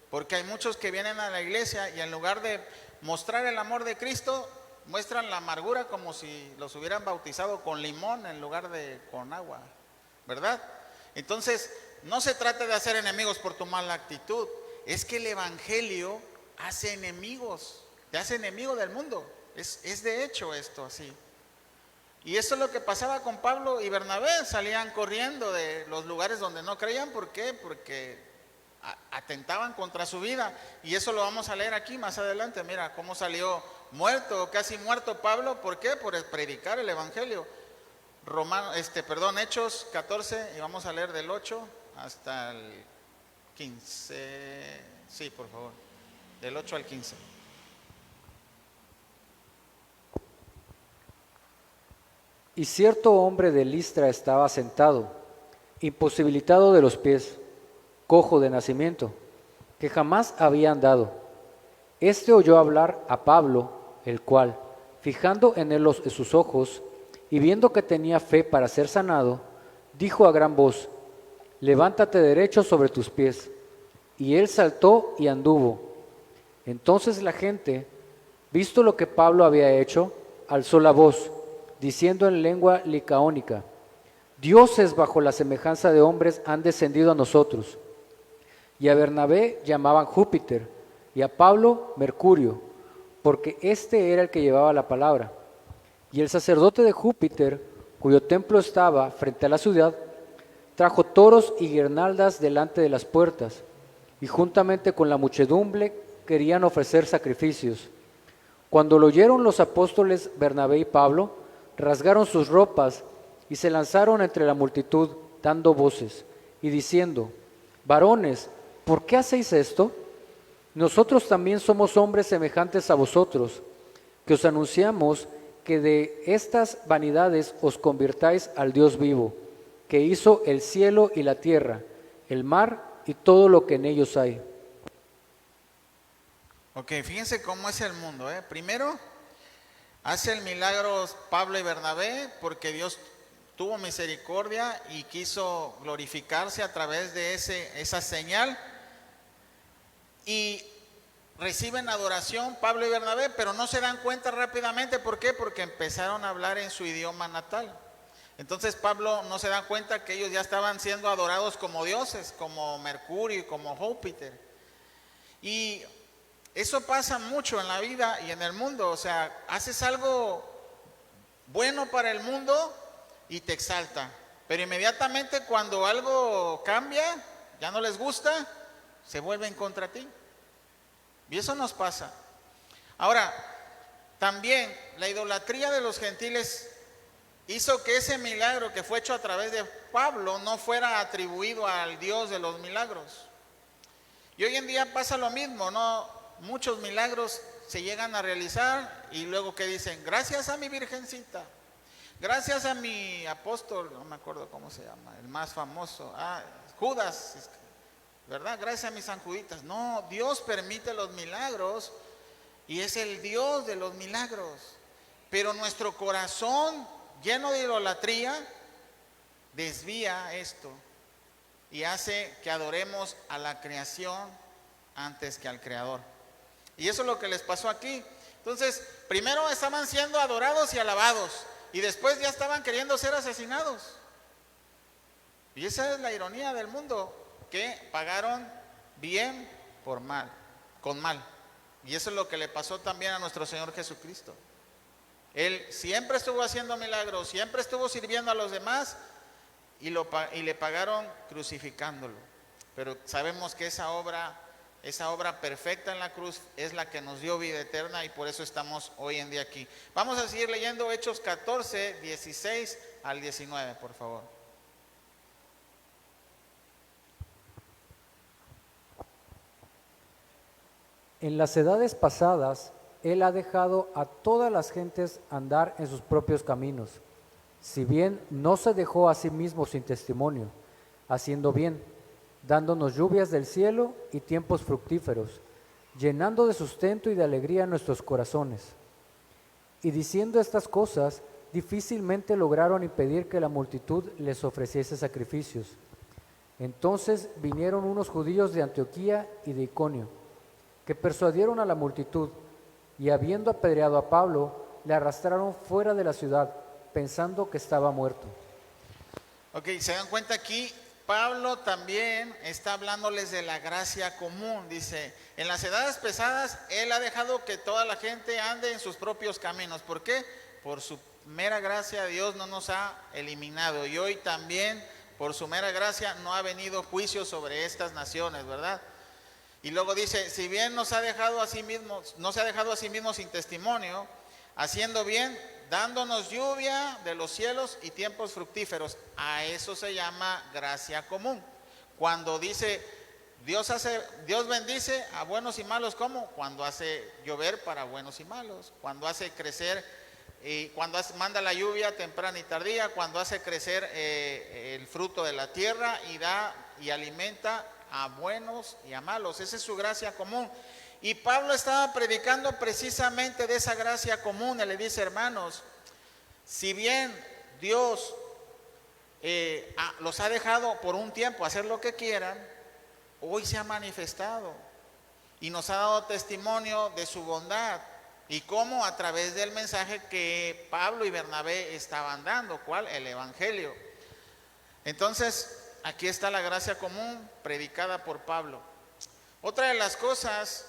Porque hay muchos que vienen a la iglesia y en lugar de mostrar el amor de Cristo, muestran la amargura como si los hubieran bautizado con limón en lugar de con agua, ¿verdad? Entonces, no se trata de hacer enemigos por tu mala actitud, es que el evangelio hace enemigos, te hace enemigo del mundo. Es de hecho esto así. Y eso es lo que pasaba con Pablo y Bernabé, salían corriendo de los lugares donde no creían. ¿Por qué? Porque atentaban contra su vida, y eso lo vamos a leer aquí más adelante. Mira cómo salió muerto, casi muerto Pablo. ¿Por qué? Por predicar el evangelio. Hechos 14, y vamos a leer del 8 hasta el 15. Sí, por favor. del 8 al 15. Y cierto hombre de Listra estaba sentado, imposibilitado de los pies, cojo de nacimiento, que jamás había andado. Este oyó hablar a Pablo, el cual, fijando en él sus ojos, y viendo que tenía fe para ser sanado, dijo a gran voz: levántate derecho sobre tus pies. Y él saltó y anduvo. Entonces la gente, visto lo que Pablo había hecho, alzó la voz, diciendo en lengua licaónica: dioses bajo la semejanza de hombres han descendido a nosotros. Y a Bernabé llamaban Júpiter, y a Pablo Mercurio, porque este era el que llevaba la palabra. Y el sacerdote de Júpiter, cuyo templo estaba frente a la ciudad, trajo toros y guirnaldas delante de las puertas, y juntamente con la muchedumbre querían ofrecer sacrificios. Cuando lo oyeron los apóstoles Bernabé y Pablo, rasgaron sus ropas y se lanzaron entre la multitud, dando voces y diciendo: varones, ¿por qué hacéis esto? Nosotros también somos hombres semejantes a vosotros, que os anunciamos que de estas vanidades os convirtáis al Dios vivo, que hizo el cielo y la tierra, el mar y todo lo que en ellos hay. Ok, fíjense cómo es el mundo. Primero, hace el milagro Pablo y Bernabé porque Dios tuvo misericordia y quiso glorificarse a través de esa señal. Y reciben adoración Pablo y Bernabé, pero no se dan cuenta rápidamente. ¿Por qué? Porque empezaron a hablar en su idioma natal. Entonces Pablo no se da cuenta que ellos ya estaban siendo adorados como dioses, como Mercurio, como Júpiter. Y eso pasa mucho en la vida y en el mundo. O sea, haces algo bueno para el mundo y te exalta. Pero inmediatamente cuando algo cambia, ya no les gusta, se vuelven contra ti. Y eso nos pasa. Ahora, también la idolatría de los gentiles hizo que ese milagro que fue hecho a través de Pablo no fuera atribuido al Dios de los milagros. Y hoy en día pasa lo mismo, ¿no? Muchos milagros se llegan a realizar y luego que dicen: gracias a mi virgencita, gracias a mi apóstol, no me acuerdo cómo se llama, el más famoso, Judas, ¿verdad? Gracias a mis San Juditas. No, Dios permite los milagros y es el Dios de los milagros. Pero nuestro corazón lleno de idolatría desvía esto y hace que adoremos a la creación antes que al Creador. Y eso es lo que les pasó aquí. Entonces, primero estaban siendo adorados y alabados, y después ya estaban queriendo ser asesinados. Y esa es la ironía del mundo, que pagaron bien por mal, con mal. Y eso es lo que le pasó también a nuestro Señor Jesucristo. Él siempre estuvo haciendo milagros, siempre estuvo sirviendo a los demás y le pagaron crucificándolo. Pero sabemos que esa obra perfecta en la cruz es la que nos dio vida eterna y por eso estamos hoy en día aquí. Vamos a seguir leyendo Hechos 14, 16 al 19, por favor. En las edades pasadas, Él ha dejado a todas las gentes andar en sus propios caminos, si bien no se dejó a sí mismo sin testimonio, haciendo bien, dándonos lluvias del cielo y tiempos fructíferos, llenando de sustento y de alegría nuestros corazones. Y diciendo estas cosas, difícilmente lograron impedir que la multitud les ofreciese sacrificios. Entonces vinieron unos judíos de Antioquía y de Iconio, que persuadieron a la multitud, y habiendo apedreado a Pablo, le arrastraron fuera de la ciudad, pensando que estaba muerto. Ok, se dan cuenta aquí, Pablo también está hablándoles de la gracia común. Dice, en las edades pesadas, Él ha dejado que toda la gente ande en sus propios caminos. ¿Por qué? Por su mera gracia Dios no nos ha eliminado. Y hoy también, por su mera gracia, no ha venido juicio sobre estas naciones, ¿verdad? Y luego dice, si bien no se ha dejado a sí mismo sin testimonio, haciendo bien, dándonos lluvia de los cielos y tiempos fructíferos. A eso se llama gracia común. Cuando dice, Dios bendice a buenos y malos, ¿cómo? Cuando hace llover para buenos y malos, cuando hace crecer, manda la lluvia temprana y tardía, cuando hace crecer el fruto de la tierra y da y alimenta a buenos y a malos. Esa es su gracia común. Y Pablo estaba predicando precisamente de esa gracia común. Él le dice, hermanos, si bien Dios los ha dejado por un tiempo hacer lo que quieran, hoy se ha manifestado y nos ha dado testimonio de su bondad y cómo a través del mensaje que Pablo y Bernabé estaban dando, ¿cuál? El evangelio. Entonces, aquí está la gracia común predicada por Pablo. Otra de las cosas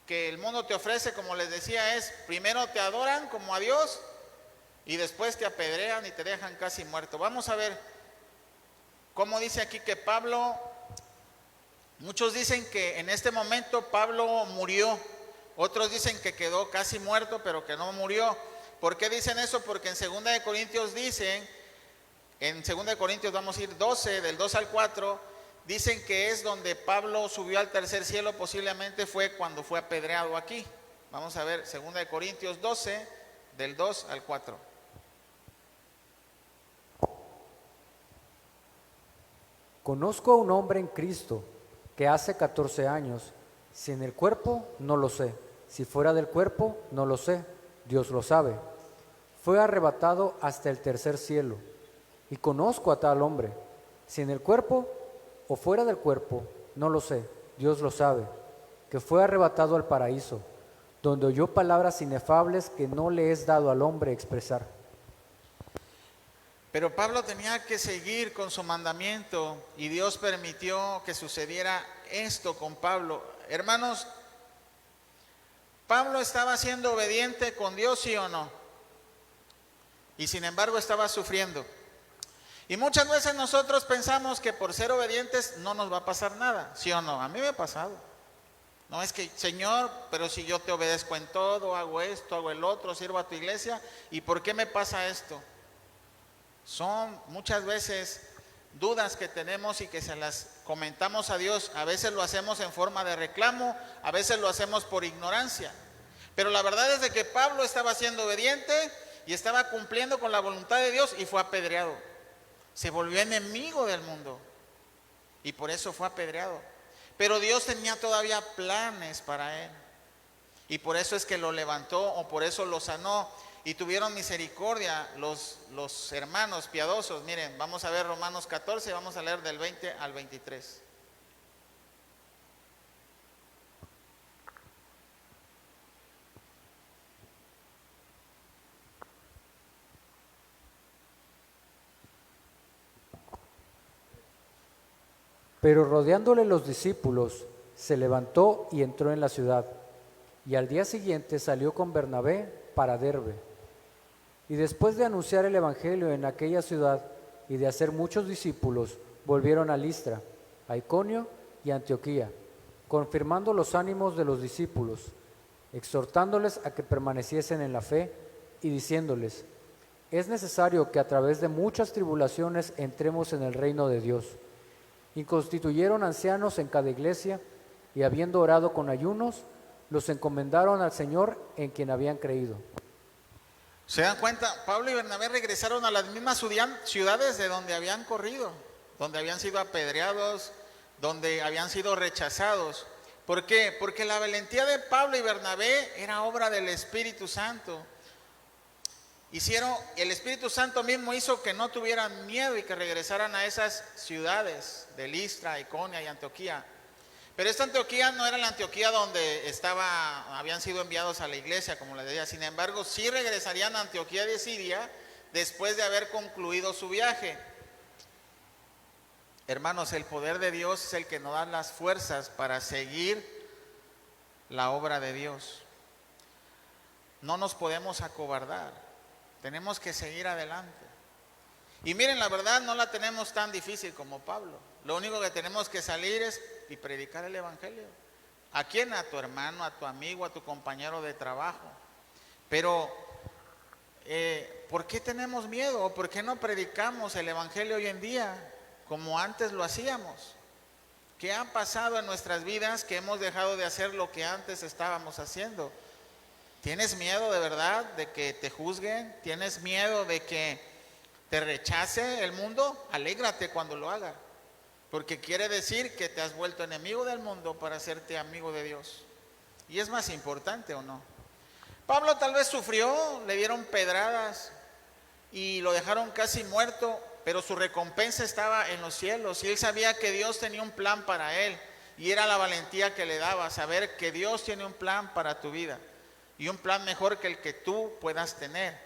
que el mundo te ofrece, como les decía, es primero te adoran como a Dios y después te apedrean y te dejan casi muerto. Vamos a ver cómo dice aquí que Pablo, muchos dicen que en este momento Pablo murió, otros dicen que quedó casi muerto pero que no murió. ¿Por qué dicen eso? Porque en 2 de Corintios dicen, en 2 de Corintios vamos a ir 12, del 2 al 4, dicen que es donde Pablo subió al tercer cielo, posiblemente fue cuando fue apedreado aquí. Vamos a ver 2 de Corintios 12, del 2 al 4. Conozco a un hombre en Cristo que hace 14 años, si en el cuerpo, no lo sé, si fuera del cuerpo, no lo sé, Dios lo sabe. Fue arrebatado hasta el tercer cielo, y conozco a tal hombre, si en el cuerpo o fuera del cuerpo, no lo sé, Dios lo sabe, que fue arrebatado al paraíso, donde oyó palabras inefables que no le es dado al hombre expresar. Pero Pablo tenía que seguir con su mandamiento y Dios permitió que sucediera esto con Pablo. Hermanos, ¿Pablo estaba siendo obediente con Dios, sí o no? Y sin embargo estaba sufriendo. Y muchas veces nosotros pensamos que por ser obedientes no nos va a pasar nada, ¿sí o no? A mí me ha pasado. No es que, Señor, pero si yo te obedezco en todo, hago esto, hago el otro, sirvo a tu iglesia, ¿y por qué me pasa esto? Son muchas veces dudas que tenemos y que se las comentamos a Dios. A veces lo hacemos en forma de reclamo, a veces lo hacemos por ignorancia. Pero la verdad es de que Pablo estaba siendo obediente y estaba cumpliendo con la voluntad de Dios y fue apedreado. Se volvió enemigo del mundo y por eso fue apedreado. Pero Dios tenía todavía planes para él y por eso es que lo levantó o por eso lo sanó. Y tuvieron misericordia los hermanos piadosos. Miren, vamos a ver Romanos 14, vamos a leer del 20 al 23. Pero rodeándole los discípulos, se levantó y entró en la ciudad, y al día siguiente salió con Bernabé para Derbe. Y después de anunciar el evangelio en aquella ciudad y de hacer muchos discípulos, volvieron a Listra, a Iconio y a Antioquía, confirmando los ánimos de los discípulos, exhortándoles a que permaneciesen en la fe y diciéndoles: es necesario que a través de muchas tribulaciones entremos en el reino de Dios. Y constituyeron ancianos en cada iglesia, y habiendo orado con ayunos, los encomendaron al Señor en quien habían creído. ¿Se dan cuenta? Pablo y Bernabé regresaron a las mismas ciudades de donde habían corrido, donde habían sido apedreados, donde habían sido rechazados. ¿Por qué? Porque la valentía de Pablo y Bernabé era obra del Espíritu Santo. El Espíritu Santo mismo hizo que no tuvieran miedo y que regresaran a esas ciudades de Listra, Iconio y Antioquía. Pero esta Antioquía no era la Antioquía donde habían sido enviados a la iglesia, como les decía. Sin embargo, sí regresarían a Antioquía de Siria después de haber concluido su viaje. Hermanos, el poder de Dios es el que nos da las fuerzas para seguir la obra de Dios. No nos podemos acobardar, tenemos que seguir adelante. Y miren, la verdad no la tenemos tan difícil como Pablo. Lo único que tenemos que salir es y predicar el evangelio. ¿A quién? A tu hermano, a tu amigo, a tu compañero de trabajo. Pero ¿por qué tenemos miedo? ¿O por qué no predicamos el evangelio hoy en día como antes lo hacíamos? ¿Qué ha pasado en nuestras vidas que hemos dejado de hacer lo que antes estábamos haciendo? ¿Tienes miedo de verdad de que te juzguen? ¿Tienes miedo de que te rechace el mundo? Alégrate cuando lo haga, porque quiere decir que te has vuelto enemigo del mundo para hacerte amigo de Dios. Y es más importante, ¿o no? Pablo tal vez sufrió, le dieron pedradas y lo dejaron casi muerto, pero su recompensa estaba en los cielos y él sabía que Dios tenía un plan para él, y era la valentía que le daba, saber que Dios tiene un plan para tu vida y un plan mejor que el que tú puedas tener.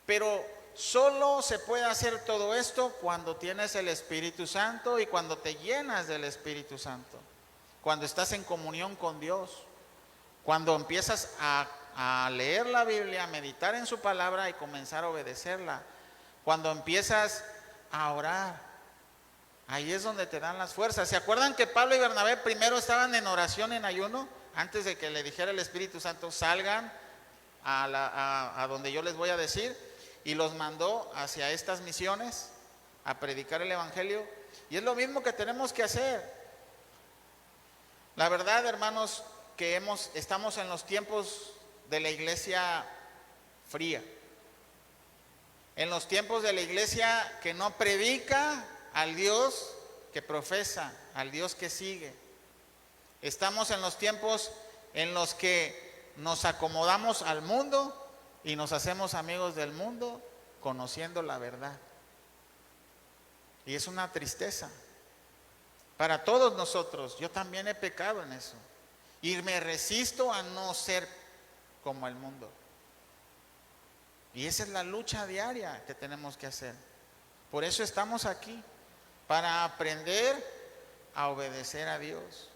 Pero solo se puede hacer todo esto cuando tienes el Espíritu Santo y cuando te llenas del Espíritu Santo, cuando estás en comunión con Dios, cuando empiezas a leer la Biblia, a meditar en su palabra y comenzar a obedecerla, cuando empiezas a orar. Ahí es donde te dan las fuerzas. ¿Se acuerdan que Pablo y Bernabé primero estaban en oración, en ayuno? Antes de que le dijera el Espíritu Santo, salgan a donde yo les voy a decir, y los mandó hacia estas misiones a predicar el Evangelio. Y es lo mismo que tenemos que hacer. La verdad, hermanos, que estamos en los tiempos de la iglesia fría, en los tiempos de la iglesia que no predica al Dios que profesa, al Dios que sigue. Estamos en los tiempos en los que nos acomodamos al mundo y nos hacemos amigos del mundo, conociendo la verdad. Y es una tristeza para todos nosotros. Yo también he pecado en eso y me resisto a no ser como el mundo. Y esa es la lucha diaria que tenemos que hacer. Por eso estamos aquí, para aprender a obedecer a Dios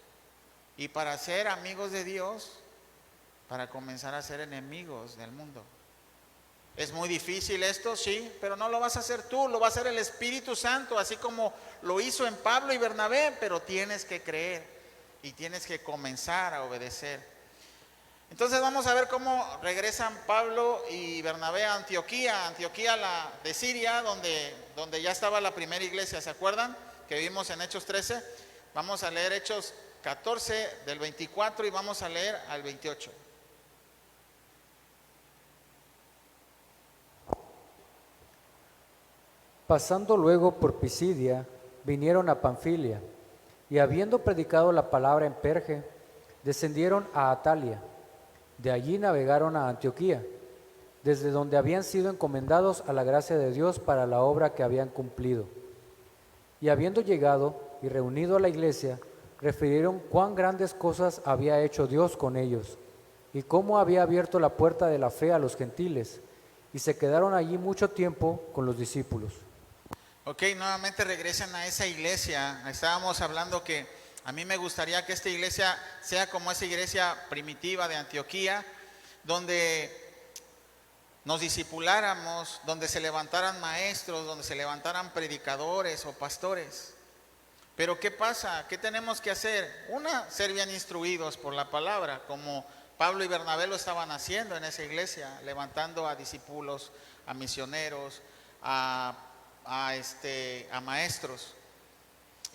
y para ser amigos de Dios, para comenzar a ser enemigos del mundo. ¿Es muy difícil esto? Sí, pero no lo vas a hacer tú, lo va a hacer el Espíritu Santo, así como lo hizo en Pablo y Bernabé, pero tienes que creer y tienes que comenzar a obedecer. Entonces vamos a ver cómo regresan Pablo y Bernabé a Antioquía, de Siria, donde ya estaba la primera iglesia. ¿Se acuerdan que vimos en Hechos 13? Vamos a leer Hechos 14 del 24 y vamos a leer al 28. Pasando luego por Pisidia, vinieron a Panfilia, y habiendo predicado la palabra en Perge, descendieron a Atalia. De allí navegaron a Antioquía, desde donde habían sido encomendados a la gracia de Dios para la obra que habían cumplido. Y habiendo llegado y reunido a la iglesia, refirieron cuán grandes cosas había hecho Dios con ellos, y cómo había abierto la puerta de la fe a los gentiles, y se quedaron allí mucho tiempo con los discípulos. Ok, nuevamente regresan a esa iglesia. Estábamos hablando que a mí me gustaría que esta iglesia sea como esa iglesia primitiva de Antioquía, donde nos discipuláramos, donde se levantaran maestros, donde se levantaran predicadores o pastores. Pero ¿qué pasa? ¿Qué tenemos que hacer? Ser bien instruidos por la palabra, como Pablo y Bernabé lo estaban haciendo en esa iglesia, levantando a discípulos, a misioneros, a maestros.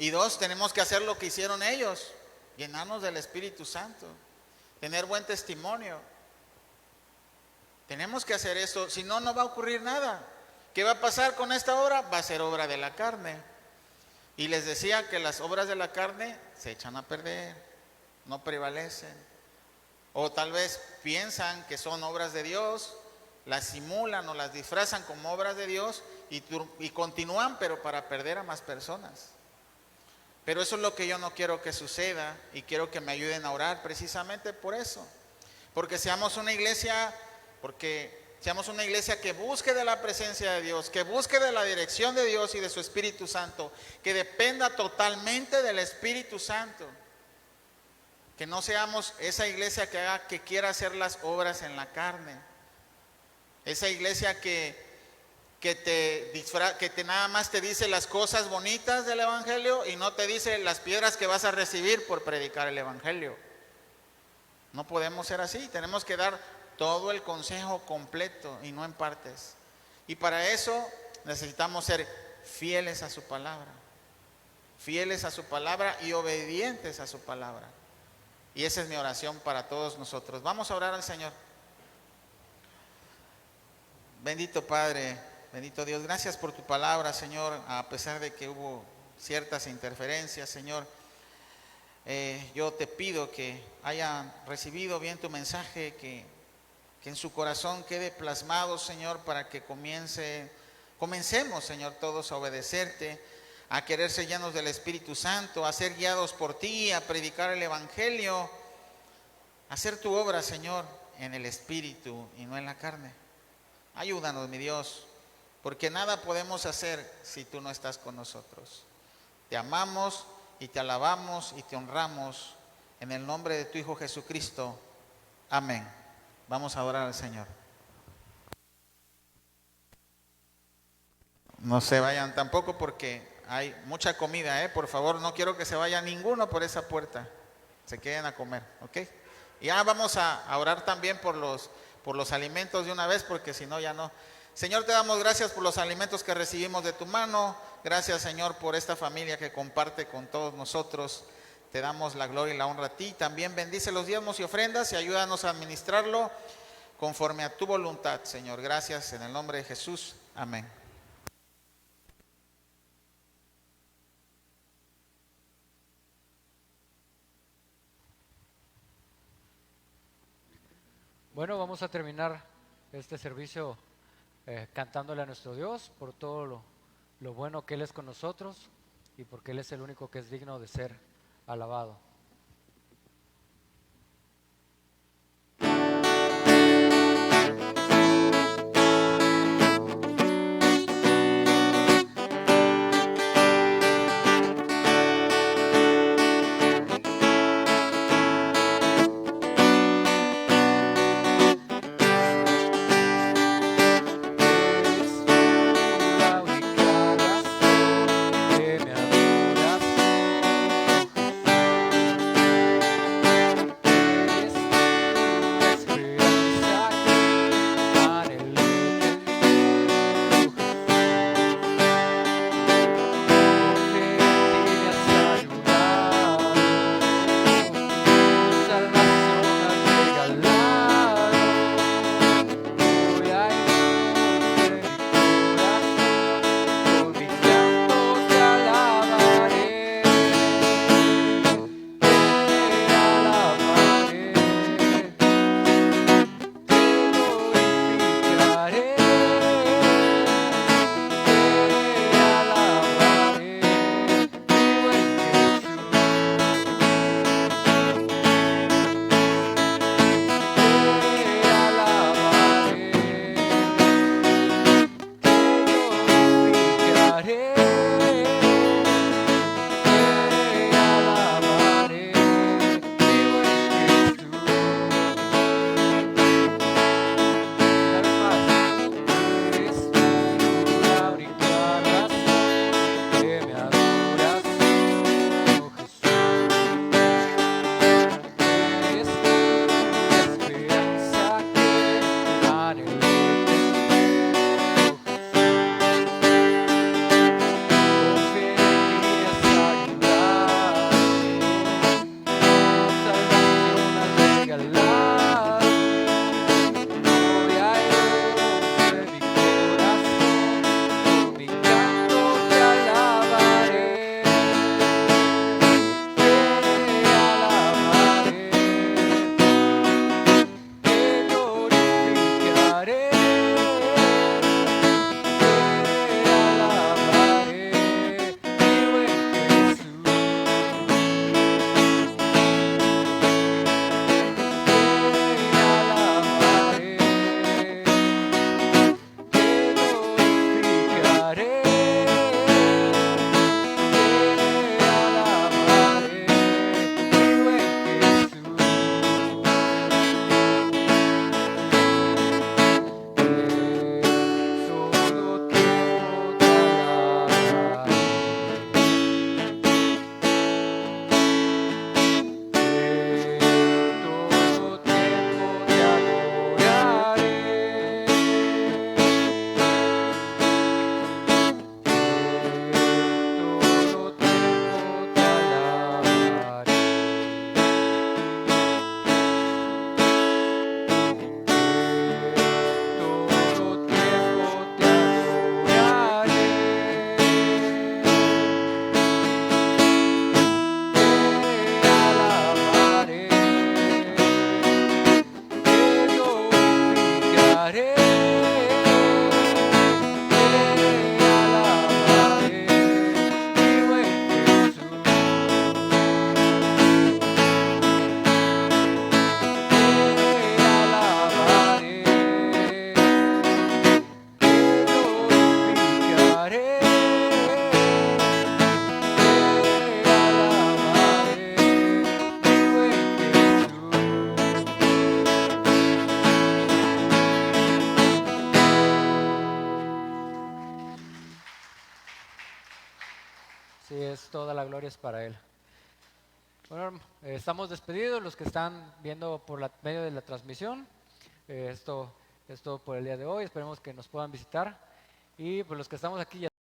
Y dos, tenemos que hacer lo que hicieron ellos, llenarnos del Espíritu Santo, tener buen testimonio. Tenemos que hacer eso, si no, no va a ocurrir nada. ¿Qué va a pasar con esta obra? Va a ser obra de la carne. Y les decía que las obras de la carne se echan a perder, no prevalecen. O tal vez piensan que son obras de Dios, las simulan o las disfrazan como obras de Dios y continúan, pero para perder a más personas. Pero eso es lo que yo no quiero que suceda, y quiero que me ayuden a orar precisamente por eso. Porque seamos una iglesia que busque de la presencia de Dios, que busque de la dirección de Dios y de su Espíritu Santo, que dependa totalmente del Espíritu Santo. Que no seamos esa iglesia que quiera hacer las obras en la carne. Esa iglesia que nada más te dice las cosas bonitas del Evangelio y no te dice las piedras que vas a recibir por predicar el Evangelio. No podemos ser así, tenemos que dar todo el consejo completo y no en partes. Y para eso necesitamos ser fieles a su palabra. fieles a su palabra y obedientes a su palabra. Y esa es mi oración para todos nosotros. Vamos a orar al Señor. Bendito Padre, bendito Dios, gracias por tu palabra, Señor, a pesar de que hubo ciertas interferencias, Señor. Yo te pido que hayan recibido bien tu mensaje, que en su corazón quede plasmado, Señor, para que comencemos, Señor, todos a obedecerte, a querer ser llenos del Espíritu Santo, a ser guiados por ti, a predicar el Evangelio, a hacer tu obra, Señor, en el Espíritu y no en la carne. Ayúdanos, mi Dios, porque nada podemos hacer si tú no estás con nosotros. Te amamos y te alabamos y te honramos en el nombre de tu Hijo Jesucristo. Amén. Vamos a orar al Señor. No se vayan tampoco porque hay mucha comida, por favor, no quiero que se vaya ninguno por esa puerta. Se queden a comer, ¿ok? Y ya vamos a orar también por los alimentos de una vez, porque si no ya no. Señor, te damos gracias por los alimentos que recibimos de tu mano. Gracias, Señor, por esta familia que comparte con todos nosotros. Te damos la gloria y la honra a ti. También bendice los diezmos y ofrendas y ayúdanos a administrarlo conforme a tu voluntad, Señor. Gracias en el nombre de Jesús. Amén. Bueno, vamos a terminar este servicio cantándole a nuestro Dios por todo lo bueno que Él es con nosotros y porque Él es el único que es digno de ser alabado. Sí, es toda la gloria es para Él. Bueno, estamos despedidos los que están viendo por medio de la transmisión. Esto es todo por el día de hoy. Esperemos que nos puedan visitar. Y pues los que estamos aquí ya